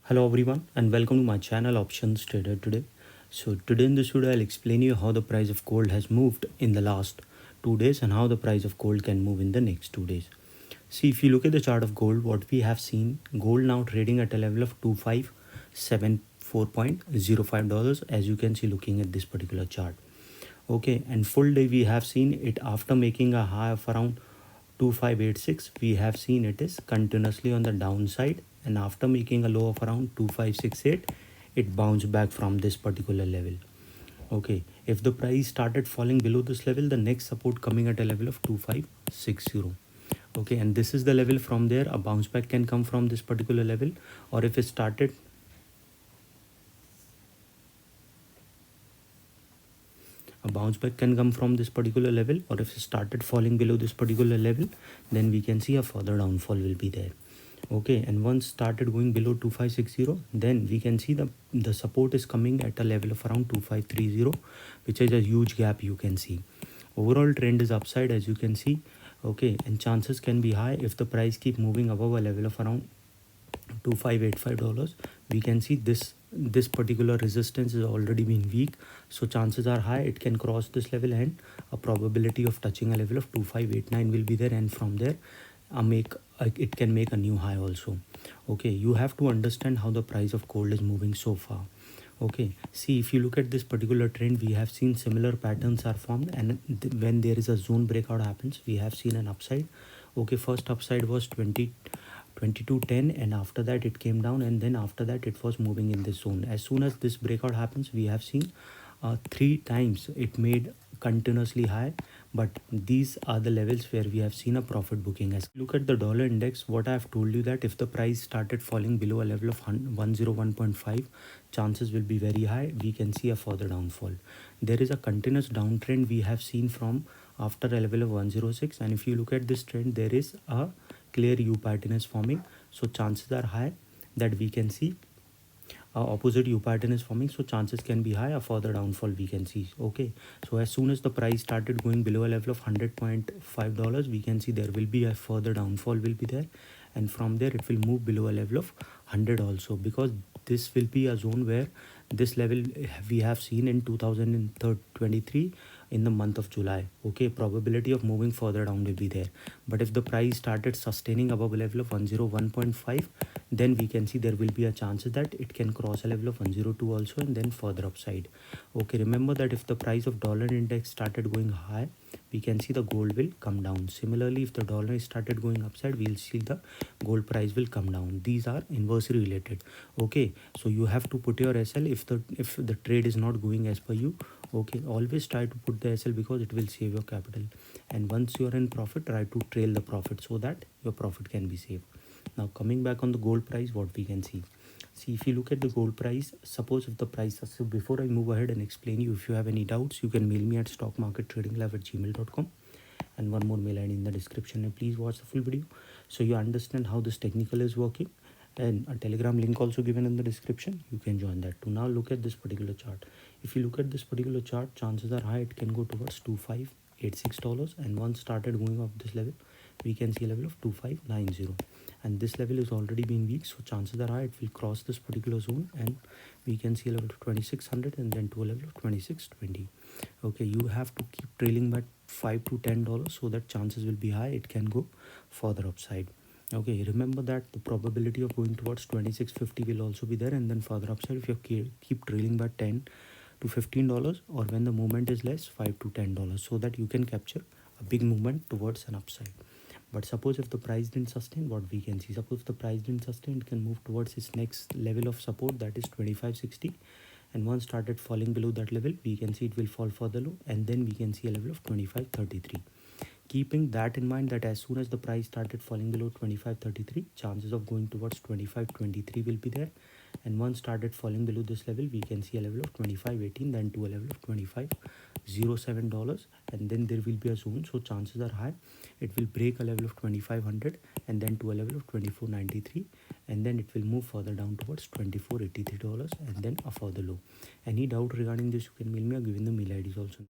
Hello everyone and welcome to my channel Options Trader Today. So today in this video I'll explain you how the price of gold has moved in the last 2 days and how the price of gold can move in the next 2 days. See, if you look at the chart of gold, what we have seen, gold now trading at a level of $2574.05 as you can see looking at this particular chart. Okay, and full day we have seen it after making a high of around 2586. We have seen it is continuously on the downside, and after making a low of around 2568 it bounced back from this particular level. Okay, if the price started falling below this level, the next support coming at a level of 2560. Okay, and this is the level. From there a bounce back can come from this particular level, or if it started a bounce back can come from this particular level, or if it started falling below this particular level, then we can see a further downfall will be there. Okay, and once started going below 2560, then we can see the support is coming at a level of around 2530, which is a huge gap. You can see overall trend is upside as you can see. Okay, and chances can be high if the price keep moving above a level of around $2585. We can see this particular resistance is already been weak, so chances are high it can cross this level, and a probability of touching a level of 2589 will be there, and from there it can make a new high also. Okay, you have to understand how the price of gold is moving so far. Okay, see, if you look at this particular trend, we have seen similar patterns are formed, and when there is a zone breakout happens, we have seen an upside. Okay, first upside was 2210, and after that it came down, and then after that it was moving in this zone. As soon as this breakout happens, we have seen 3 times it made continuously high, but these are the levels where we have seen a profit booking. As look at the dollar index, what I have told you, that if the price started falling below a level of 101.5, chances will be very high we can see a further downfall. There is a continuous downtrend we have seen from after a level of 106, and if you look at this trend, there is a clear U pattern is forming, so chances are high that we can see opposite U pattern is forming, so chances can be high a further downfall we can see. Okay, so as soon as the price started going below a level of $100.5, we can see there will be a further downfall will be there, and from there it will move below a level of 100 also, because this will be a zone where this level we have seen in 2023 in the month of July. Okay, probability of moving further down will be there, but if the price started sustaining above a level of 101.5, then we can see there will be a chance that it can cross a level of 102 also, and then further upside. Okay, remember that if the price of dollar index started going high, we can see the gold will come down. Similarly, if the dollar started going upside, we'll see the gold price will come down. These are inversely related. Okay, so you have to put your SL if the trade is not going as per you. Okay, always try to put the SL because it will save your capital, and once you are in profit, try to trail the profit so that your profit can be saved. Now coming back on the gold price, what we can see, if you look at the gold price, suppose if the price, so before I move ahead and explain you, if you have any doubts, you can mail me at stockmarkettradinglive@gmail.com, and one more mail ID in the description, and please watch the full video so you understand how this technical is working, and a telegram link also given in the description, you can join that too. Now look at this particular chart. If you look at this particular chart, chances are high it can go towards $2586, and once started going up this level, we can see a level of 2590, and this level is already been weak, so chances are high it will cross this particular zone, and we can see a level of 2600 and then to a level of 2620. Okay, you have to keep trailing back $5 to $10 so that chances will be high it can go further upside. Okay, remember that the probability of going towards 2650 will also be there, and then further upside if you keep trailing by $10 to $15, or when the movement is less, $5 to $10, so that you can capture a big movement towards an upside. But suppose if the price didn't sustain, what we can see, suppose the price didn't sustain, it can move towards its next level of support, that is 2560, and once started falling below that level, we can see it will fall further low, and then we can see a level of 2533. Keeping that in mind, that as soon as the price started falling below 2533, chances of going towards 2523 will be there, and once started falling below this level, we can see a level of 2518, then to a level of $2507, and then there will be a zone, so chances are high it will break a level of 2500 and then to a level of 2493, and then it will move further down towards $2483 and then a further low. Any doubt regarding this, you can mail me or give in the mail IDs also.